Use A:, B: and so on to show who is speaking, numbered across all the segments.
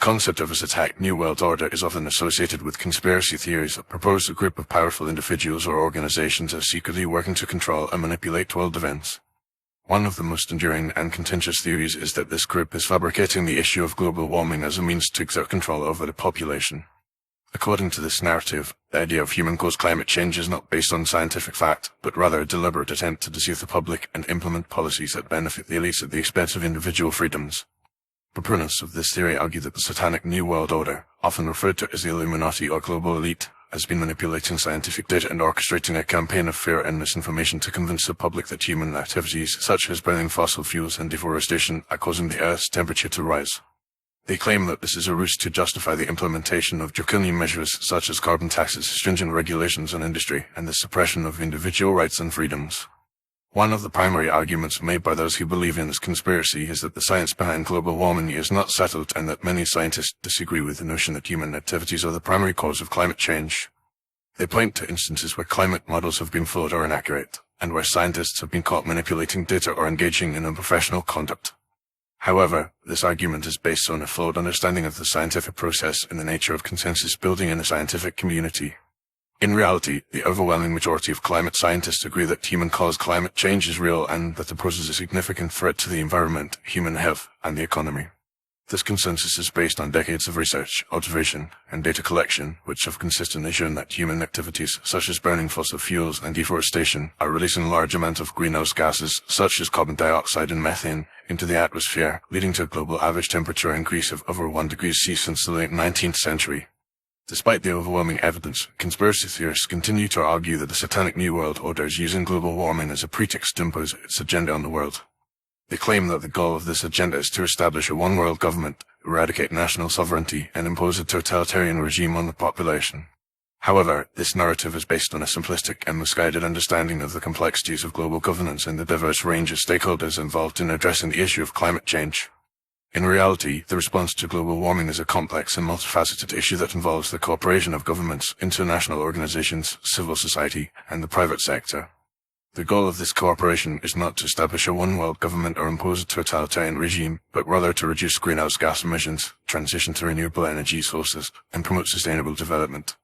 A: concept of a Satanic New World Order is often associated with conspiracy theories that propose a group of powerful individuals or organizations are secretly working to control and manipulate world events. One of the most enduring and contentious theories is that this group is fabricating the issue of global warming as a means to exert control over the population. According to this narrative, the idea of human-caused climate change is not based on scientific fact, but rather a deliberate attempt to deceive the public and implement policies that benefit the elites at the expense of individual freedoms. Proponents of this theory argue that the Satanic New World Order, often referred to as the Illuminati or global elite, has been manipulating scientific data and orchestrating a campaign of fear and misinformation to convince the public that human activities such as burning fossil fuels and deforestation are causing the Earth's temperature to rise. They claim that this is a ruse to justify the implementation of draconian measures such as carbon taxes, stringent regulations on industry, and the suppression of individual rights and freedoms. One of the primary arguments made by those who believe in this conspiracy is that the science behind global warming is not settled and that many scientists disagree with the notion that human activities are the primary cause of climate change. They point to instances where climate models have been flawed or inaccurate, and where scientists have been caught manipulating data or engaging in unprofessional conduct. However, this argument is based on a flawed understanding of the scientific process and the nature of consensus building in a scientific community. In reality, the overwhelming majority of climate scientists agree that human-caused climate change is real and that it poses a significant threat to the environment, human health, and the economy. This consensus is based on decades of research, observation, and data collection, which have consistently shown that human activities, such as burning fossil fuels and deforestation, are releasing large amounts of greenhouse gases, such as carbon dioxide and methane, into the atmosphere, leading to a global average temperature increase of over 1 degree C since the late 19th century. Despite the overwhelming evidence, conspiracy theorists continue to argue that the Satanic New World Order is using global warming as a pretext to impose its agenda on the world. They claim that the goal of this agenda is to establish a one-world government, eradicate national sovereignty, and impose a totalitarian regime on the population. However, this narrative is based on a simplistic and misguided understanding of the complexities of global governance and the diverse range of stakeholders involved in addressing the issue of climate change. In reality, the response to global warming is a complex and multifaceted issue that involves the cooperation of governments, international organizations, civil society, and the private sector. The goal of this cooperation is not to establish a one-world government or impose a totalitarian regime, but rather to reduce greenhouse gas emissions, transition to renewable energy sources, and promote sustainable development.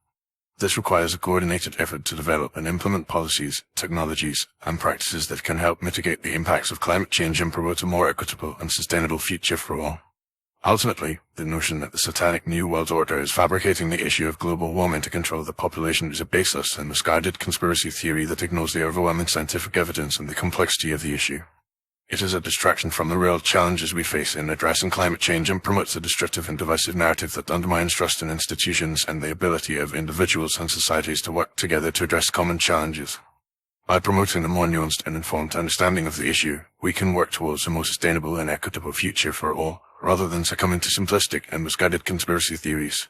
A: This requires a coordinated effort to develop and implement policies, technologies, and practices that can help mitigate the impacts of climate change and promote a more equitable and sustainable future for all. Ultimately, the notion that the Satanic New World Order is fabricating the issue of global warming to control the population is a baseless and misguided conspiracy theory that ignores the overwhelming scientific evidence and the complexity of the issue. It is a distraction from the real challenges we face in addressing climate change and promotes a destructive and divisive narrative that undermines trust in institutions and the ability of individuals and societies to work together to address common challenges. By promoting a more nuanced and informed understanding of the issue, we can work towards a more sustainable and equitable future for all, rather than succumbing to simplistic and misguided conspiracy theories.